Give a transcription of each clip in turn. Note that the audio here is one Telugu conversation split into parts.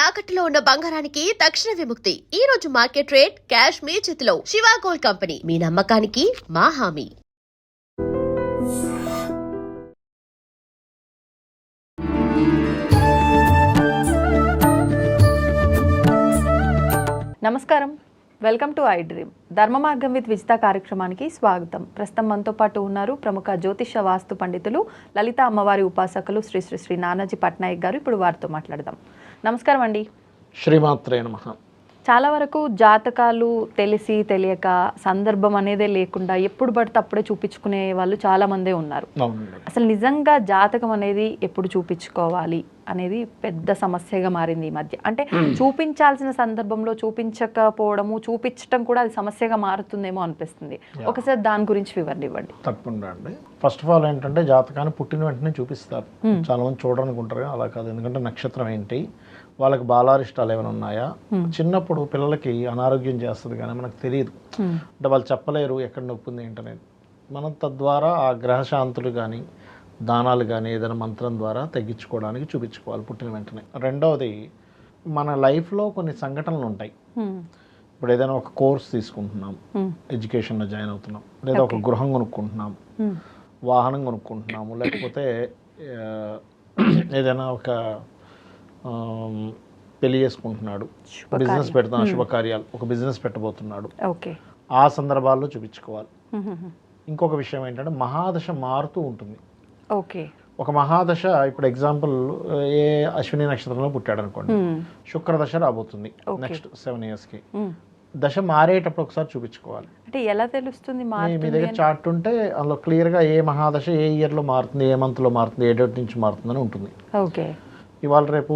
తాకట్టులో ఉన్న బంగారానికి తక్షణ విముక్తి. ఈ రోజు మార్కెట్ రేట్ క్యాష్ మీ చేతిలో. శివ గోల్డ్ కంపెనీ, మీ నమ్మకానికి మా హామీ. నమస్కారం, వెల్కమ్ టు ఐ డ్రీమ్. ధర్మ మార్గం విత్ విజిత కార్యక్రమానికి స్వాగతం. ప్రస్తుతం మనతో పాటు ఉన్నారు ప్రముఖ జ్యోతిష వాస్తు పండితులు, లలిత అమ్మవారి ఉపాసకులు శ్రీ శ్రీ శ్రీ నానాజీ పట్నాయక్ గారు. ఇప్పుడు వారితో మాట్లాడదాం. నమస్కారం అండి. శ్రీమాత్రే నమః. చాలా వరకు జాతకాలు తెలిసి తెలియక సందర్భం అనేదే లేకుండా ఎప్పుడు పడితే అప్పుడే చూపించుకునే వాళ్ళు చాలా మందే ఉన్నారు. అసలు నిజంగా జాతకం అనేది ఎప్పుడు చూపించుకోవాలి అనేది పెద్ద సమస్యగా మారింది ఈ మధ్య. అంటే చూపించాల్సిన సందర్భంలో చూపించకపోవడము, చూపించడం కూడా అది సమస్యగా మారుతుందేమో అనిపిస్తుంది. ఒకసారి దాని గురించి వివరణ ఇవ్వండి. తప్పకుండా అండి. ఫస్ట్ ఆఫ్ ఆల్ ఏంటంటే జాతకాన్ని పుట్టిన వెంటనే చూపిస్తారు. చాలా మంది చూడడానికి ఉంటారు, అలా కాదు. ఎందుకంటే నక్షత్రం ఏంటి, వాళ్ళకి బాలారిష్టాలు ఏమైనా ఉన్నాయా, చిన్నప్పుడు పిల్లలకి అనారోగ్యం చేస్తుంది కానీ మనకు తెలియదు. అంటే వాళ్ళు చెప్పలేరు ఎక్కడ నొప్పి ఉంది ఏంటనేది. మనం తద్వారా ఆ గ్రహశాంతులు కానీ దానాలు కానీ ఏదైనా మంత్రం ద్వారా తగ్గించుకోవడానికి చూపించుకోవాలి పుట్టిన వెంటనే. రెండవది, మన లైఫ్లో కొన్ని సంఘటనలు ఉంటాయి. ఇప్పుడు ఏదైనా ఒక కోర్స్ తీసుకుంటున్నాం, ఎడ్యుకేషన్లో జాయిన్ అవుతున్నాం, లేదా ఒక గృహం కొనుక్కుంటున్నాం, వాహనం కొనుక్కుంటున్నాము, లేకపోతే ఏదైనా ఒక పెళ్లి చేసుకుంటున్నాడు, బిజినెస్ పెడతాను, శుభకార్యాలు, ఒక బిజినెస్ పెట్టబోతున్నాడు, ఆ సందర్భాల్లో చూపించుకోవాలి. ఇంకొక విషయం ఏంటంటే మహాదశ మారుతూ ఉంటుంది. ఒక మహాదశ, ఇప్పుడు ఎగ్జాంపుల్ ఏ అశ్విని నక్షత్రంలో పుట్టాడు అనుకోండి, శుక్రదశ రాబోతుంది నెక్స్ట్ 7 yearsకి. దశ మారేటప్పుడు ఒకసారి చూపించుకోవాలి. అంటే ఎలా తెలుస్తుంది? మీ దగ్గర చార్ట్ ఉంటే అందులో క్లియర్గా ఏ మహాదశ ఏ ఇయర్లో మారుతుంది, ఏ మంత్లో మారుతుంది, ఏ డేట్ నుంచి మారుతుందని ఉంటుంది. ఇవాళ రేపు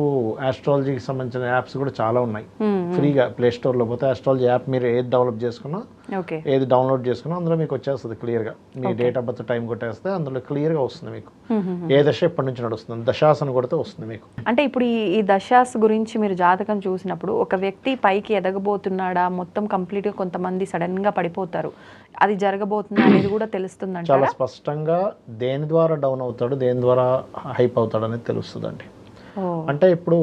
ఆస్ట్రాలజీకి సంబంధించిన యాప్స్ కూడా చాలా ఉన్నాయి ఫ్రీగా. ప్లే స్టోర్లో పోతే ఆస్ట్రాలజీ యాప్ మీరు ఏది డెవలప్ చేసుకున్నా, ఏది డౌన్లోడ్ చేసుకున్నా అందులో మీకు వచ్చేస్తుంది క్లియర్గా. మీ డేట్ ఆఫ్ బర్త్ టైం కొట్టేస్తే అందులో క్లియర్గా వస్తుంది మీకు ఏ దశ ఎప్పటి నుంచి నడుస్తుంది. దశాసన కొడితే వస్తుంది మీకు. అంటే ఇప్పుడు ఈ దశాస్ గురించి మీరు జాతకం చూసినప్పుడు ఒక వ్యక్తి పైకి ఎదగబోతున్నాడా, మొత్తం కంప్లీట్గా, కొంతమంది సడన్గా పడిపోతారు, అది జరగబోతుందా అనేది కూడా తెలుస్తుంది. చాలా స్పష్టంగా దేని ద్వారా డౌన్ అవుతాడు, దేని ద్వారా హైప్ అవుతాడు అనేది తెలుస్తుంది అండి. అంటే ఇప్పుడు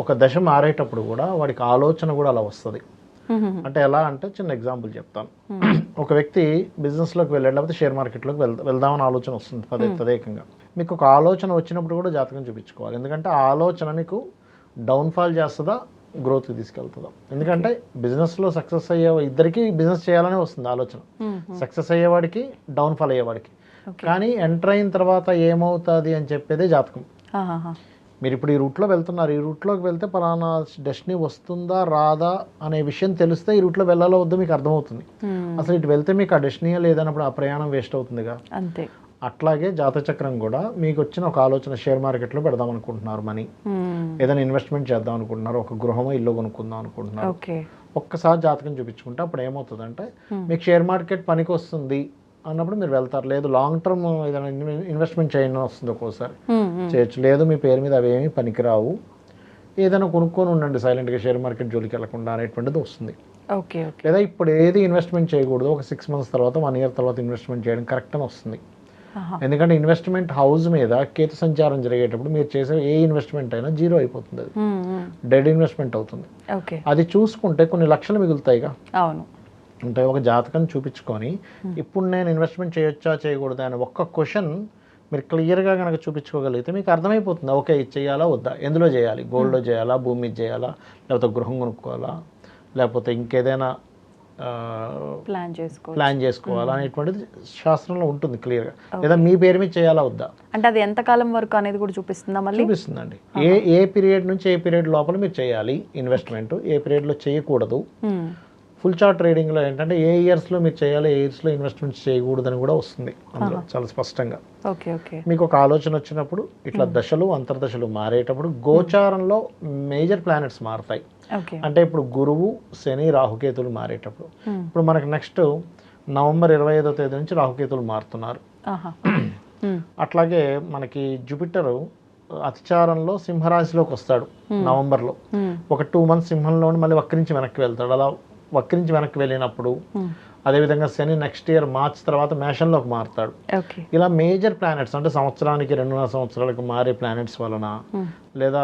ఒక దశ మారేటప్పుడు కూడా వాడికి ఆలోచన కూడా అలా వస్తుంది. అంటే ఎలా అంటే, చిన్న ఎగ్జాంపుల్ చెప్తాను. ఒక వ్యక్తి బిజినెస్లోకి వెళ్ళాడు, లేకపోతే షేర్ మార్కెట్లోకి వెళ్దామని ఆలోచన వస్తుంది తదేకంగా. మీకు ఒక ఆలోచన వచ్చినప్పుడు కూడా జాతకం చూపించుకోవాలి. ఎందుకంటే ఆ ఆలోచన మీకు డౌన్ఫాల్ చేస్తుందా, గ్రోత్కి తీసుకెళ్తుందా. ఎందుకంటే బిజినెస్లో సక్సెస్ అయ్యే ఇద్దరికి బిజినెస్ చేయాలనే వస్తుంది ఆలోచన. సక్సెస్ అయ్యేవాడికి, డౌన్ఫాల్ అయ్యేవాడికి. కానీ ఎంటర్ అయిన తర్వాత ఏమవుతుంది అని చెప్పేదే జాతకం. మీరు ఇప్పుడు ఈ రూట్లో వెళ్తున్నారు, ఈ రూట్లోకి వెళ్తే పలానా డెస్టినీ వస్తుందా రాదా అనే విషయం తెలిస్తే ఈ రూట్లో వెళ్ళాలో వద్దో మీకు అర్థమవుతుంది. అసలు ఇటు వెళ్తే మీకు ఆ డెస్టినీ లేదన్నప్పుడు ఆ ప్రయాణం వేస్ట్ అవుతుందిగా. అంతే. అట్లాగే జాతచక్రం కూడా మీకు వచ్చిన ఒక ఆలోచన, షేర్ మార్కెట్లో పెడదాం అనుకుంటున్నారు మనీ, ఏదైనా ఇన్వెస్ట్మెంట్ చేద్దాం అనుకుంటున్నారు, ఒక గృహమో ఇల్లు కొనుక్కుందాం అనుకుంటున్నారు, ఒక్కసారి జాతకం చూపించుకుంటే అప్పుడు ఏమవుతుందంటే మీకు షేర్ మార్కెట్ పనికి వస్తుంది అన్నప్పుడు మీరు వెళ్తారు. లేదు లాంగ్ టర్మ్ ఏదైనా ఇన్వెస్ట్మెంట్ చేయడం వస్తుంది, ఒక్కోసారి చేయొచ్చు. లేదు మీ పేరు మీద అవేమీ పనికిరావు, ఏదైనా కొనుక్కొని ఉండండి సైలెంట్గా, షేర్ మార్కెట్ జోలికి వెళ్ళకుండా అనేటువంటిది వస్తుంది. లేదా ఇప్పుడు ఏది ఇన్వెస్ట్మెంట్ చేయకూడదు, ఒక 6 months తర్వాత 1 year తర్వాత ఇన్వెస్ట్మెంట్ చేయడం కరెక్ట్ అని వస్తుంది. ఎందుకంటే ఇన్వెస్ట్మెంట్ హౌస్ మీద కేతు సంచారం జరిగేటప్పుడు మీరు చేసే ఏ ఇన్వెస్ట్మెంట్ అయినా జీరో అయిపోతుంది, అది డెడ్ ఇన్వెస్ట్మెంట్ అవుతుంది. అది చూసుకుంటే కొన్ని లక్షలు మిగులుతాయిగా. అవును. అంటే ఒక జాతకం చూపించుకొని ఇప్పుడు నేను ఇన్వెస్ట్మెంట్ చేయొచ్చా చేయకూడదా అని ఒక్క క్వశ్చన్ మీరు క్లియర్గా కనుక చూపించుకోగలిగితే మీకు అర్థమైపోతుంది. ఓకే, ఇది చేయాలా వద్దా, ఎందులో చేయాలి, గోల్డ్లో చేయాలా, భూమి మీద చేయాలా, లేకపోతే గృహం కొనుక్కోవాలా, లేకపోతే ఇంకేదైనా ప్లాన్ చేసుకోవాలా అనేటువంటిది శాస్త్రంలో ఉంటుంది క్లియర్గా. లేదా మీ పేరు మీద చేయాలా వద్దా, అంటే అది ఎంతకాలం వరకు అనేది కూడా చూపిస్తుందండి. ఏ పీరియడ్ నుంచి ఏ పీరియడ్ లోపల మీరు చేయాలి ఇన్వెస్ట్మెంట్, ఏ పీరియడ్లో చేయకూడదు. ఫుల్ చార్ట్ ట్రేడింగ్లో ఏంటంటే ఏ ఇయర్స్లో మీరు చేయాలి, ఏ ఇయర్స్లో ఇన్వెస్ట్మెంట్ చేయకూడదని కూడా వస్తుంది అందులో చాలా స్పష్టంగా. మీకు ఒక ఆలోచన వచ్చినప్పుడు ఇట్లా దశలు అంతర్దశలు మారేటప్పుడు గోచారంలో మేజర్ ప్లానెట్స్ మారుతాయి. అంటే ఇప్పుడు గురువు, శని, రాహుకేతులు మారేటప్పుడు, ఇప్పుడు మనకి నెక్స్ట్ నవంబర్ 25వ తేదీ నుంచి రాహుకేతులు మారుతున్నారు. అట్లాగే మనకి జూపిటర్ అతిచారంలో సింహరాశిలోకి వస్తాడు నవంబర్లో. ఒక 2 months సింహంలో మళ్ళీ వక్రించి వెనక్కి వెళ్తాడు. అలా వక్రించి వెనక్కి వెళ్ళినప్పుడు అదేవిధంగా శని నెక్స్ట్ ఇయర్ మార్చ్ తర్వాత మేషంలోకి మారుతాడు. ఓకే. ఇలా మేజర్ ప్లానెట్స్ అంటే సంవత్సరానికి 2.5 సంవత్సరాలకు మారే ప్లానెట్స్ వలన లేదా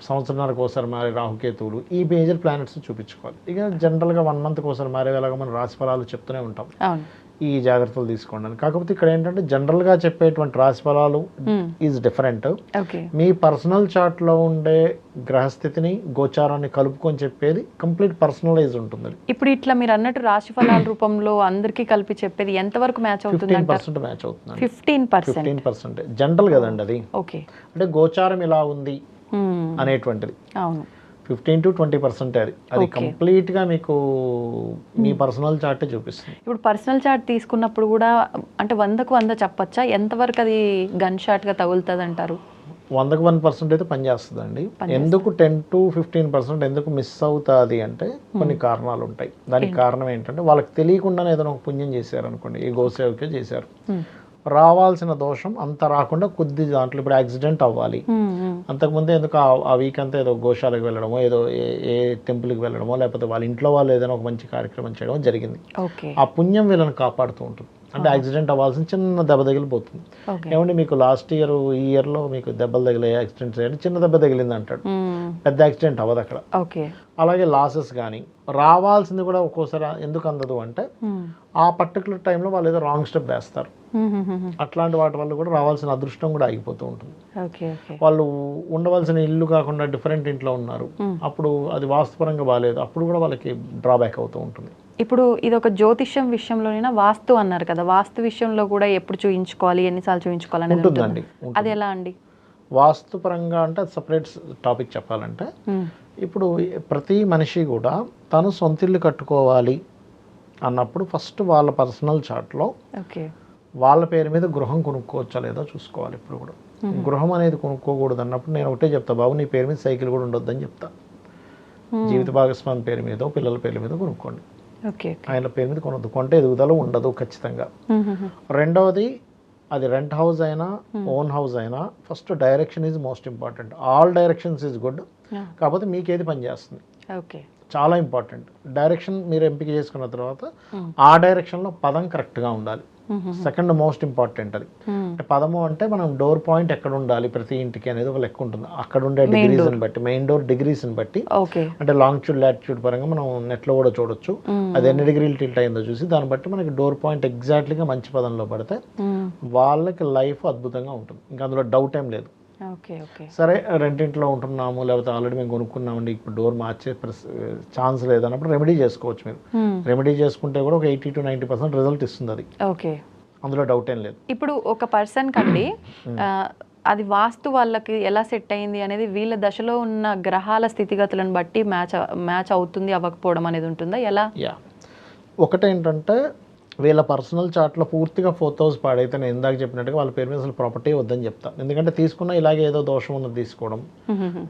సంవత్సరానికి ఒకసారి మారే రాహుకేతువులు ఈ మేజర్ ప్లానెట్స్ చూపించుకోవాలి. ఇక జనరల్గా 1 మంత్కి ఒకసారి మారేలాగా మనం రాశి ఫలాలు చెప్తూనే ఉంటాం, అవును. ఈ జాగ్రత్తలు తీసుకోండి. కాకపోతే ఇక్కడ ఏంటంటే జనరల్గా చెప్పేటువంటి రాశి ఫలాలు ఈజ్ డిఫరెంట్. ఓకే. మీ పర్సనల్ చార్ట్లో ఉండే గ్రహస్థితిని గోచారాన్ని కలుపుకొని చెప్పేది కంప్లీట్ పర్సనలైజ్ ఉంటుంది. ఇప్పుడు ఇట్లా మీరు అన్నట్టు రాశి ఫలాల రూపంలో అందరికీ కలిపి చెప్పేది ఎంతవరకు మ్యాచ్ అవుతుంది? 15% మ్యాచ్ అవుతుంది. 15% జనరల్ కదండి అది. ఓకే. అంటే గోచారం ఇలా ఉంది అనేటువంటిది అవును. 15 to 20% అది కంప్లీట్గా మీకు మీ పర్సనల్ చార్టే చూపిస్తుంది. ఇప్పుడు పర్సనల్ చార్ట్ తీసుకున్నప్పుడు కూడా అంటే 100కు 100 చెప్పచ్చా? ఎంతవరకు అది గన్ షాట్గా తగులుతుంది అంటారు? 100కు 1% అయితే పనిచేస్తుందండి. ఎందుకు 10 to 15% ఎందుకు మిస్ అవుతుంది అంటే కొన్ని కారణాలు ఉంటాయి. దానికి కారణం ఏంటంటే వాళ్ళకి తెలియకుండానే ఏదైనా ఒక పుణ్యం చేశారు అనుకోండి, ఈ గోసేవకే చేశారు, రావాల్సిన దోషం అంత రాకుండా కొద్ది దాంట్లో ఇప్పుడు యాక్సిడెంట్ అవ్వాలి, అంతకుముందు ఎందుకు ఆ వీక్ అంతా ఏదో గోశాలకు వెళ్ళడమో ఏదో ఏ టెంపుల్కి వెళ్ళడమో లేకపోతే వాళ్ళ ఇంట్లో వాళ్ళు ఏదైనా ఒక మంచి కార్యక్రమం చేయడం జరిగింది. ఆ పుణ్యం వీళ్ళని కాపాడుతూ ఉంటుంది. అంటే యాక్సిడెంట్ అవ్వాల్సిన చిన్న దెబ్బ తగిలిపోతుంది. ఏమంటే మీకు లాస్ట్ ఇయర్ ఈ ఇయర్లో మీకు దెబ్బలు తగిలే యాక్సిడెంట్స్ అయ్యాయి, చిన్న దెబ్బ తగిలింది అంటాడు, పెద్ద యాక్సిడెంట్ అవ్వదు అక్కడ. అలాగే లాసెస్ కానీ రావాల్సింది కూడా ఒక్కోసారి ఎందుకు అందదు అంటే ఆ పర్టికులర్ టైంలో వాళ్ళు ఏదో రాంగ్ స్టెప్ వేస్తారు. అట్లాంటి వాటి వల్ల కూడా రావాల్సిన అదృష్టం కూడా ఆగిపోతూ ఉంటుంది. వాళ్ళు ఉండవలసిన ఇల్లు కాకుండా డిఫరెంట్ ఇంట్లో ఉన్నారు, అప్పుడు అది వాస్తుపరంగా బాగాలేదు, అప్పుడు కూడా వాళ్ళకి డ్రాబ్యాక్ అవుతూ ఉంటుంది. ఇప్పుడు ఇది ఒక జ్యోతిష్యం విషయంలోనైనా వాస్తు అన్నారు కదా, వాస్తు విషయంలో కూడా ఎప్పుడు చూయించుకోవాలి, ఎన్నిసార్లు చూయించుకోవాలి అనేది ఉంటుందండి. అది ఎలా అండి? వాస్తు పరంగా అంటే సపరేట్ టాపిక్ చెప్పాలంటే ఇప్పుడు ప్రతి మనిషి కూడా తను సొంతిల్లు కట్టుకోవాలి అన్నప్పుడు ఫస్ట్ వాళ్ళ పర్సనల్ చార్ట్లో వాళ్ళ పేరు మీద గృహం కొనుక్కోవచ్చా లేదా చూసుకోవాలి. ఇప్పుడు కూడా గృహం అనేది కొనుక్కోకూడదు అన్నప్పుడు నేను ఒకటే చెప్తా, బాబు నీ పేరు మీద సైకిల్ కూడా ఉండొద్దని చెప్తా. జీవిత భాగస్వామి పేరు మీద పిల్లల పేర్ల మీద కొనుక్కోండి, ఆయన పేరు మీద కొనొద్దు. కొంటే ఎదుగుదల ఉండదు ఖచ్చితంగా. రెండవది అది రెంట్ హౌస్ అయినా ఓన్ హౌస్ అయినా first direction is most important. All directions is good, కాకపోతే మీకు ఏది పనిచేస్తుంది చాలా ఇంపార్టెంట్. డైరెక్షన్ మీరు ఎంపిక చేసుకున్న తర్వాత ఆ డైరెక్షన్లో పదం కరెక్ట్గా ఉండాలి. సెకండ్ మోస్ట్ ఇంపార్టెంట్ అది. అంటే పదము అంటే మనం డోర్ పాయింట్ ఎక్కడ ఉండాలి ప్రతి ఇంటికి అనేది ఒక లెక్క ఉంటుంది. అక్కడ ఉండే డిగ్రీస్ని బట్టి, మెయిన్ డోర్ డిగ్రీస్ని బట్టి, అంటే లాంగిట్యూడ్ లాటిట్యూడ్ పరంగా మనం నెట్లో కూడా చూడొచ్చు అది ఎన్ని డిగ్రీలు టిల్ట్ అయిందో చూసి దాన్ని బట్టి మనకి డోర్ పాయింట్ ఎగ్జాక్ట్లీగా మంచి పదంలో పడితే వాళ్ళకి లైఫ్ అద్భుతంగా ఉంటుంది. ఇంకా అందులో డౌట్ ఏం లేదు. సరే రెంటింట్లో ఉంటున్నాము లేకపోతే ఆల్రెడీ మేము కొనుక్కున్నామండి, ఇప్పుడు డోర్ మార్చే ఛాన్స్ లేదన్నప్పుడు రెమెడీ చేసుకోవచ్చు. మీరు రెమెడీ చేసుకుంటే కూడా ఒక 80 to 90% రిజల్ట్ ఇస్తుంది అది, అందులో డౌట్ ఏం లేదు. ఇప్పుడు ఒక పర్సన్ కండి అది వాస్తు వాళ్ళకి ఎలా సెట్ అయింది అనేది వీళ్ళ దశలో ఉన్న గ్రహాల స్థితిగతులను బట్టి మ్యాచ్ అవుతుంది అవ్వకపోవడం అనేది ఉంటుందా ఎలా? ఒకటేంటంటే వీళ్ళ పర్సనల్ చార్ట్లో పూర్తిగా 4,000 పాడైతే నేను ఇందాక చెప్పినట్టుగా వాళ్ళ పేరు మీద అసలు ప్రాపర్టీ వద్దని చెప్తాను. ఎందుకంటే తీసుకున్న ఇలాగే ఏదో దోషం ఉన్నది తీసుకోవడం,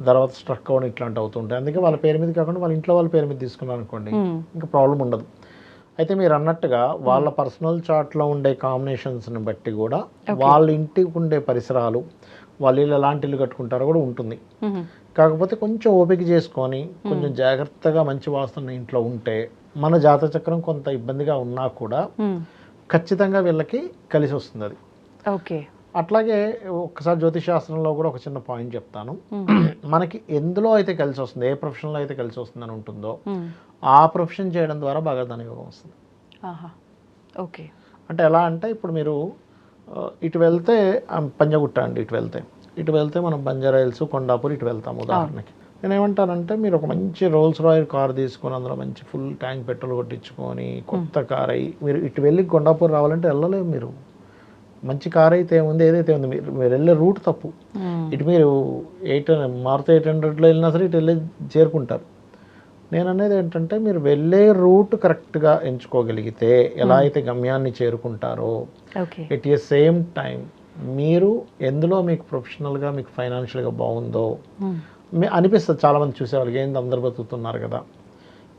తర్వాత స్ట్రక్ అవ్వడం ఇట్లాంటి అవుతుంటాయి. అందుకే వాళ్ళ పేరు మీద కాకుండా వాళ్ళ ఇంట్లో వాళ్ళ పేరు మీద తీసుకున్నారు అనుకోండి ఇంకా ప్రాబ్లం ఉండదు. అయితే మీరు అన్నట్టుగా వాళ్ళ పర్సనల్ చార్ట్లో ఉండే కాంబినేషన్స్ని బట్టి కూడా వాళ్ళ ఇంటికి ఉండే పరిసరాలు, వాళ్ళు ఇల్లు ఎలాంటి ఇల్లు కట్టుకుంటారో కూడా ఉంటుంది. కాకపోతే కొంచెం ఓపిక చేసుకొని కొంచెం జాగ్రత్తగా మంచి వాస్తున్న ఇంట్లో ఉంటే మన జాతక చక్రం కొంత ఇబ్బందిగా ఉన్నా కూడా ఖచ్చితంగా వీళ్ళకి కలిసి వస్తుంది అది. అట్లాగే ఒక్కసారి జ్యోతిష్ శాస్త్రంలో కూడా ఒక చిన్న పాయింట్ చెప్తాను. మనకి ఎందులో అయితే కలిసి వస్తుంది, ఏ ప్రొఫెషన్లో అయితే కలిసి వస్తుందని ఉంటుందో ఆ ప్రొఫెషన్ చేయడం ద్వారా బాగా ధనయోగం వస్తుంది. అంటే ఎలా అంటే ఇప్పుడు మీరు ఇటు వెళ్తే పంజగుట్ట అండి, ఇటు వెళ్తే మనం బంజారా హిల్స్, కొండాపూర్ ఇటు వెళ్తాము ఉదాహరణకి. నేను ఏమంటానంటే మీరు ఒక మంచి రోల్స్ రాయల్ కార్ తీసుకొని అందులో మంచి ఫుల్ ట్యాంక్ పెట్రోల్ కొట్టించుకొని కొత్త కార్ అయ్యి మీరు ఇటు వెళ్ళి కొండాపూర్ రావాలంటే వెళ్ళలేము. మీరు మంచి కార్ అయితే ఏముంది, ఏదైతే ఉంది, మీరు వెళ్ళే రూట్ తప్పు. ఇటు మీరు మారుతి 800లో వెళ్ళినా సరే ఇటు వెళ్ళి చేరుకుంటారు. నేను అనేది ఏంటంటే మీరు వెళ్ళే రూట్ కరెక్ట్గా ఎంచుకోగలిగితే ఎలా అయితే గమ్యాన్ని చేరుకుంటారో ఎట్ ఏ సేమ్ టైం మీరు ఎందులో మీకు ప్రొఫెషనల్గా మీకు ఫైనాన్షియల్గా బాగుందో అనిపిస్తుంది. చాలామంది చూసేవాళ్ళకి ఏంది అందరు బతుకుతున్నారు కదా,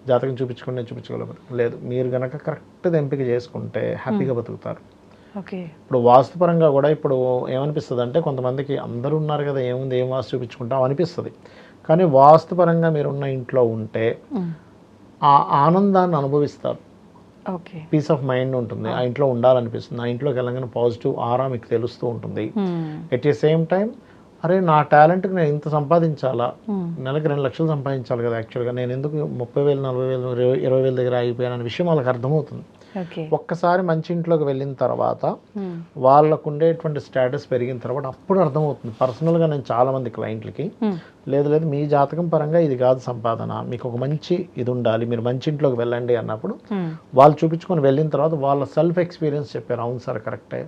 జాతకం చూపించుకుంటే చూపించుకోలేదు లేదు, మీరు కనుక కరెక్ట్గా ఎంపిక చేసుకుంటే హ్యాపీగా బతుకుతారు. ఇప్పుడు వాస్తుపరంగా కూడా ఇప్పుడు ఏమనిపిస్తుంది అంటే కొంతమందికి అందరూ ఉన్నారు కదా ఏముంది ఏం వాస్తు చూపించుకుంటాం అనిపిస్తుంది. కానీ వాస్తుపరంగా మీరున్న ఇంట్లో ఉంటే ఆ ఆనందాన్ని అనుభవిస్తారు. ఓకే. పీస్ ఆఫ్ మైండ్ ఉంటుంది, ఆ ఇంట్లో ఉండాలనిపిస్తుంది, ఆ ఇంట్లోకి వెళ్ళగానే పాజిటివ్ ఆరా మీకు తెలుస్తూ ఉంటుంది. ఎట్ ది సేమ్ టైం అరే నా టాలెంట్కి నేను ఇంత సంపాదించాలా, నెలకి 2 లక్షలు సంపాదించాలి కదా యాక్చువల్గా, నేను ఎందుకు 30,000 40,000 20,000 దగ్గర ఆగిపోయాను అనే విషయం వాళ్ళకి అర్థమవుతుంది. ఒక్కసారి మంచి ఇంట్లోకి వెళ్ళిన తర్వాత వాళ్ళకు ఉండేటువంటి స్టేటస్ పెరిగిన తర్వాత అప్పుడు అర్థమవుతుంది. పర్సనల్గా నేను చాలామంది క్లయింట్లకి లేదు మీ జాతకం పరంగా ఇది కాదు సంపాదన, మీకు ఒక మంచి ఇది ఉండాలి, మీరు మంచి ఇంట్లోకి వెళ్ళండి అన్నప్పుడు వాళ్ళు చూపించుకొని వెళ్ళిన తర్వాత వాళ్ళ సెల్ఫ్ ఎక్స్పీరియన్స్ చెప్పారు. అవును సార్ కరెక్టే,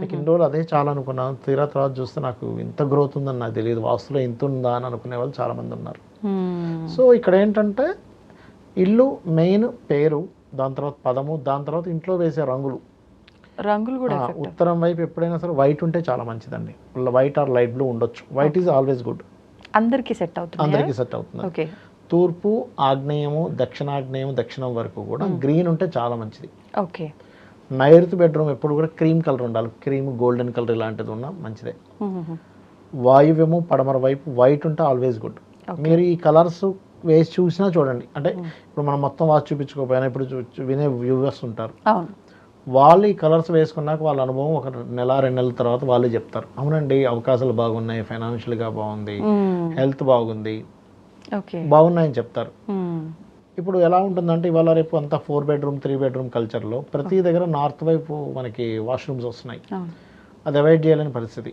నాకు ఇన్ని రోజులు అదే చాలా అనుకున్నాను, తీరా తర్వాత చూస్తే నాకు ఇంత గ్రోత్ ఉందని నాకు తెలియదు, వాస్తులో ఇంత ఉందా అని అనుకునే వాళ్ళు చాలామంది ఉన్నారు. సో ఇక్కడ ఏంటంటే ఇల్లు మెయిన్ పేరు, దాని తర్వాత పదము, దాని తర్వాత ఇంట్లో వేసే రంగులు కూడా ఉత్తరం వైపు ఎప్పుడైనా సరే వైట్ ఉంటే చాలా మంచిదండి. వైట్ ఆర్ లైట్ బ్లూ ఉండొచ్చు. వైట్ ఈజ్ ఆల్వేస్ గుడ్, అందరికీ సెట్ అవుతుంది. తూర్పు, ఆగ్నేయము, దక్షిణాగ్నేయం, దక్షిణం వరకు కూడా గ్రీన్ ఉంటే చాలా మంచిది. ఓకే. నైరుతి బెడ్రూమ్ ఎప్పుడు కూడా క్రీమ్ కలర్ ఉండాలి, క్రీమ్ గోల్డెన్ కలర్ ఇలాంటిది ఉన్నా మంచిదే. వాయువ్యము, పడమర వైపు వైట్ ఉంటే ఆల్వేస్ గుడ్. మీరు ఈ కలర్స్ వేసి చూసినా చూడండి, అంటే ఇప్పుడు మనం మొత్తం వాచ్ చూపించుకోకపోయినా ఇప్పుడు వినే వ్యూవర్స్ ఉంటారు, వాళ్ళు ఈ కలర్స్ వేసుకున్నాక వాళ్ళ అనుభవం ఒక నెల 2 నెలల తర్వాత వాళ్ళే చెప్తారు, అవునండి అవకాశాలు బాగున్నాయి, ఫైనాన్షియల్గా బాగుంది, హెల్త్ బాగుంది, బాగున్నాయని చెప్తారు. ఇప్పుడు ఎలా ఉంటుందంటే ఇవాళ రేపు అంతా 4 బెడ్రూమ్ 3 బెడ్రూమ్ కల్చర్లో ప్రతి దగ్గర నార్త్ వైపు మనకి వాష్రూమ్స్ వస్తున్నాయి, అది అవాయిడ్ చేయాలని పరిస్థితి.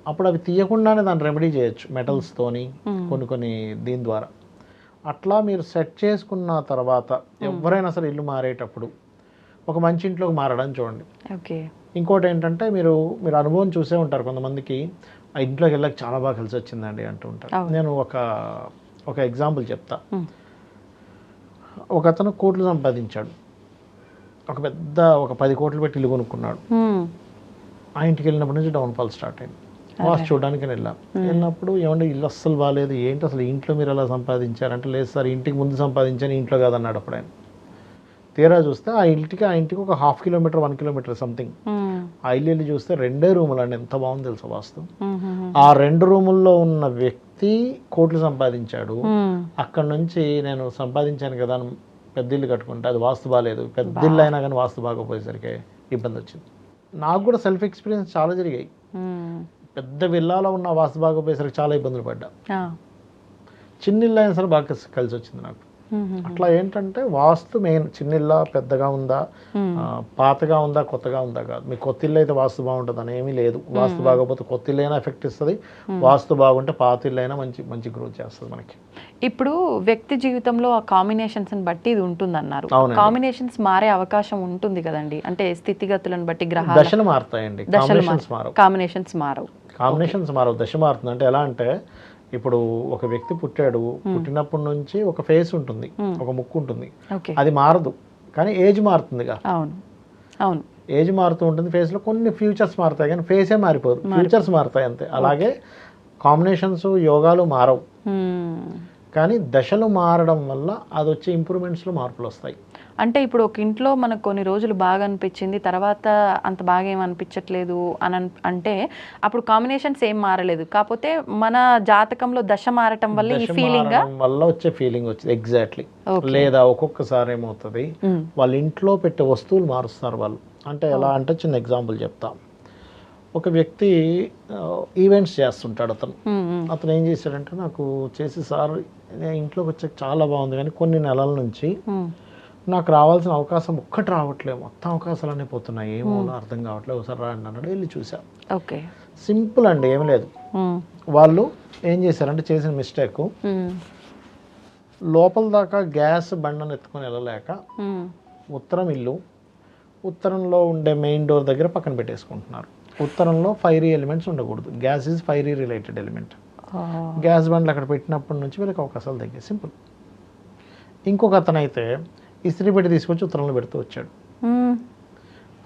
అప్పుడు అవి తీయకుండానే దాన్ని రెమెడీ చేయొచ్చు మెటల్స్తోని కొన్ని దీని ద్వారా. అట్లా మీరు సెట్ చేసుకున్న తర్వాత ఎవరైనా సరే ఇల్లు మారేటప్పుడు ఒక మంచి ఇంట్లోకి మారడానికి చూడండి. ఇంకోటి ఏంటంటే మీరు అనుభవం చూసే ఉంటారు, కొంతమందికి ఆ ఇంట్లోకి వెళ్ళక చాలా బాగా కలిసి వచ్చిందండి అంటూ ఉంటారు. నేను ఒక ఎగ్జాంపుల్ చెప్తా. ఒక అతను కోట్లు సంపాదించాడు, ఒక 10 కోట్లు పెట్టి ఇల్లు కొనుక్కున్నాడు. ఆ ఇంటికి వెళ్ళినప్పటి నుంచి డౌన్ఫాల్ స్టార్ట్ అయింది. వాస్తు చూడడానికి వెళ్ళినప్పుడు ఏమంటే ఇల్లు అస్సలు బాగాలేదు, ఏంటి అసలు ఇంట్లో మీరు ఎలా సంపాదించారంటే, లేదు సార్ ఇంటికి ముందు సంపాదించాను ఇంట్లో కాదన్నాడు. అప్పుడు ఆయన తీరా చూస్తే ఆ ఇంటికి ఒక 1/2 కిలోమీటర్ 1 కిలోమీటర్ సంథింగ్ ఆ ఇల్లు వెళ్ళి చూస్తే 2 రూములు అండి, ఎంత బాగుంది తెలుసు వాస్తు. ఆ 2 రూముల్లో ఉన్న వ్యక్తి కోట్లు సంపాదించాడు. అక్కడ నుంచి నేను సంపాదించాను కదా అని పెద్ద ఇల్లు కట్టుకుంటే అది వాస్తు బాగాలేదు, పెద్ద ఇల్లు అయినా కానీ వాస్తు బాగోపోయేసరికి ఇబ్బంది వచ్చింది. నాకు కూడా సెల్ఫ్ ఎక్స్పీరియన్స్ చాలా జరిగాయి. పెద్ద విల్లాలో ఉన్న వాస్తు బాగోపోయేసరికి చాలా ఇబ్బందులు పడ్డా. చిన్న ఇల్లు అయినా సరే బాగా కలిసి వచ్చింది నాకు. అట్లా ఏంటంటే వాస్తు మెయిన్. చిన్న ఇల్లు పెద్దగా ఉందా, పాతగా ఉందా, కొత్తగా ఉందా కాదు. మీ కొత్త ఇల్లు అయితే వాస్తు బాగుంటుంది అని ఏమీ లేదు. వాస్తు బాగోపోతే కొత్త ఇల్లు అయినా ఎఫెక్ట్ ఇస్తుంది, వాస్తు బాగుంటే పాత ఇల్లు అయినా మంచి గ్రోత్ చేస్తుంది మనకి. ఇప్పుడు వ్యక్తి జీవితంలో ఆ కాంబినేషన్స్ బట్టి ఇది ఉంటుంది అన్నారు. కాంబినేషన్స్ మారే అవకాశం ఉంటుంది కదండి, అంటే స్థితిగతులను బట్టి గ్రహాలు దశలు మారుతాయండి, కాంబినేషన్స్ మారవు. దశ మారుతుంది అంటే ఎలా అంటే ఇప్పుడు ఒక వ్యక్తి పుట్టినప్పటి నుంచి ఒక ఫేస్ ఉంటుంది, ఒక ముక్కు ఉంటుంది, అది మారదు, కానీ ఏజ్ మారుతుందిగా. అవును, ఏజ్ మారుతూ ఉంటుంది, ఫేస్లో కొన్ని ఫ్యూచర్స్ మారుతాయి కానీ ఫేసే మారిపోదు, ఫ్యూచర్స్ మారుతాయి అంతే. అలాగే కాంబినేషన్స్ యోగాలు మారవు, కానీ దశలు మారడం వల్ల అది వచ్చే ఇంప్రూవ్మెంట్స్లో మార్పులు వస్తాయి. అంటే ఇప్పుడు ఒక ఇంట్లో మనకు కొన్ని రోజులు బాగా అనిపించింది, తర్వాత అంత బాగా ఏం అనిపించట్లేదు అని అంటే అప్పుడు కాంబినేషన్స్ ఏం మారలేదు, కాకపోతే మన జాతకంలో దశ మారటం వల్ల ఈ ఫీలింగ్ వచ్చే ఫీలింగ్ వచ్చింది. ఎగ్జాక్ట్లీ. లేదా ఒక్కొక్కసారి ఏమవుతుంది, వాళ్ళ ఇంట్లో పెట్టే వస్తువులు మారుస్తారు వాళ్ళు. అంటే ఎలా అంటే చిన్న ఎగ్జాంపుల్ చెప్తా. ఒక వ్యక్తి ఈవెంట్స్ చేస్తుంటాడు. అతను ఏం చేశాడంటే నాకు చేసి, సార్ నేను ఇంట్లోకి వచ్చాక చాలా బాగుంది కానీ కొన్ని నెలల నుంచి నాకు రావాల్సిన అవకాశం ఒక్కటి రావట్లేదు, మొత్తం అవకాశాలన్నీ పోతున్నాయి, ఏమో అర్థం కావట్లేదు, ఒకసారి రాండి అన్నాడు. వెళ్ళి చూసా. సింపుల్ అండి, ఏమి లేదు. వాళ్ళు ఏం చేశారంటే చేసిన మిస్టేక్, లోపల దాకా గ్యాస్ బండను ఎత్తుకొని వెళ్ళలేక ఉత్తరం ఇల్లు, ఉత్తరంలో ఉండే మెయిన్ డోర్ దగ్గర పక్కన పెట్టేసుకుంటున్నారు. ఉత్తరంలో ఫైరీ ఎలిమెంట్స్ ఉండకూడదు, gas is fiery related element. Gas బండ్లు అక్కడ పెట్టినప్పటి నుంచి వీళ్ళకి అవకాశాలు తగ్గాయి. సింపుల్. ఇంకొక అతను అయితే ఇస్త్రీ పెట్టి తీసుకొచ్చి ఉత్తరంలో పెడుతూ వచ్చాడు.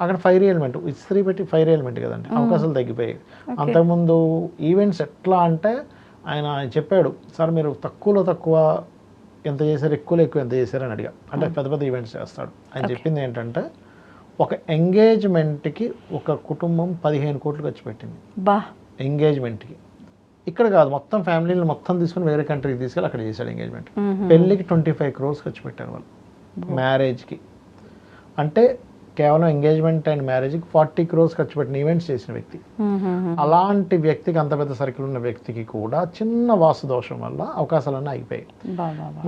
అక్కడ ఫైరీ ఎలిమెంట్, ఇస్త్రీ పెట్టి ఫైరీ ఎలిమెంట్ కదండి, అవకాశాలు తగ్గిపోయాయి. అంతకుముందు ఈవెంట్స్ ఎట్లా అంటే ఆయన చెప్పాడు, సార్ మీరు తక్కువలో తక్కువ ఎంత చేశారు, ఎక్కువలో ఎక్కువ ఎంత చేశారు అని అడిగా. అంటే పెద్ద పెద్ద ఈవెంట్స్ చేస్తాడు. ఆయన చెప్పింది ఏంటంటే ఒక ఎంగేజ్మెంట్కి ఒక కుటుంబం 15 కోట్లు ఖర్చు పెట్టింది. ఎంగేజ్మెంట్కి. ఇక్కడ కాదు, మొత్తం ఫ్యామిలీని మొత్తం తీసుకుని వేరే కంట్రీకి తీసుకెళ్ళి అక్కడ చేశాడు ఎంగేజ్మెంట్. పెళ్ళికి 25 crores ఖర్చు పెట్టారు వాళ్ళు. మ్యారేజ్కి అంటే కేవలం ఎంగేజ్మెంట్ అండ్ మ్యారేజ్కి 40 crores ఖర్చు పెట్టిన ఈవెంట్స్ చేసిన వ్యక్తి. అలాంటి వ్యక్తికి, అంత పెద్ద సర్కిల్ ఉన్న వ్యక్తికి కూడా చిన్న వాస్తు దోషం వల్ల అవకాశాలన్నీ ఆగిపోయాయి.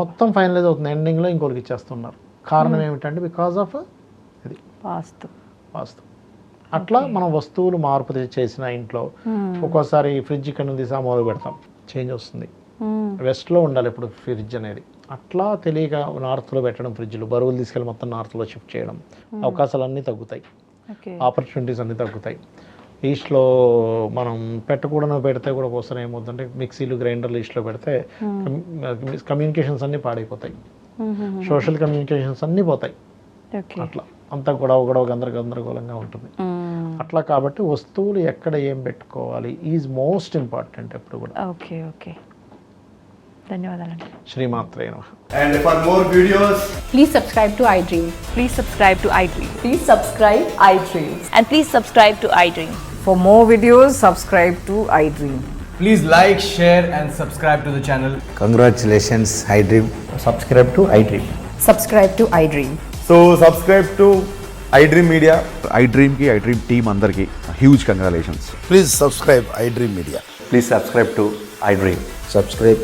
మొత్తం ఫైనలైజ్ అవుతుంది, ఎండింగ్లో ఇంకోరికి ఇచ్చేస్తున్నారు. కారణం ఏమిటంటే బికాజ్ ఆఫ్ ఇది వాస్తు. అట్లా మనం వస్తువులు మార్పు చేసిన ఇంట్లో ఒక్కోసారి ఫ్రిడ్జ్ ఇక్కడ నుంచి మొదలు పెడతాం, చేంజ్ వస్తుంది. వెస్ట్లో ఉండాలి ఇప్పుడు ఫ్రిడ్జ్ అనేది. అట్లా తెలియక నార్త్లో పెట్టడం, ఫ్రిడ్జ్లు బరువులు తీసుకెళ్ళి మొత్తం నార్త్లో షిఫ్ట్ చేయడం, అవకాశాలన్నీ తగ్గుతాయి, ఆపర్చునిటీస్ అన్నీ తగ్గుతాయి. ఈస్ట్లో మనం పెట్టకూడదు పెడితే కూడా ఒకసారి ఏమవుతుందంటే మిక్సీలు, గ్రైండర్లు ఈస్ట్లో పెడితే కమ్యూనికేషన్స్ అన్నీ పాడైపోతాయి, సోషల్ కమ్యూనికేషన్స్ అన్నీ పోతాయి. అట్లా అంతా గొడవ గందరగోళంగా ఉంటుంది. అట్లా కాబట్టి వస్తువులు ఎక్కడ ఏం పెట్టుకోవాలి ఈజ్ మోస్ట్ ఇంపార్టెంట్ ఎప్పుడు కూడా. ఓకే, ధన్యవాదాలండి. శ్రీమాత్రే నమః. And for more videos, Please subscribe to iDream. Please subscribe to iDream. Please subscribe iDream. And please subscribe to iDream. For more videos, subscribe to iDream. please like, share and subscribe to the channel. Congratulations, iDream. Subscribe to iDream. Subscribe to iDream. So subscribe to iDream Media. iDream ki iDream team andarki huge congratulations. Please subscribe iDream Media. Please subscribe to iDream. Subscribe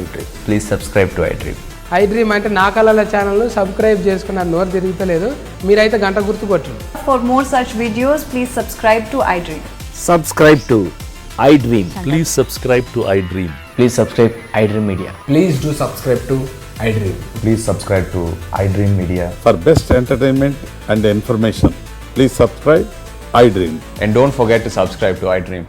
iDream. Please subscribe to iDream. iDream అంటే నా కళల ఛానల్ సబ్స్క్రైబ్ చేసుకున్న నోరు తిరుగుతలేదు, మీరైతే గంట గుర్తు కొట్టండి. For more such videos, please subscribe to iDream. Subscribe to iDream. Please subscribe to iDream. Please subscribe iDream Media. Please do subscribe to iDream. Please subscribe to iDream Media. For best entertainment and information, please subscribe iDream. And don't forget to subscribe to iDream.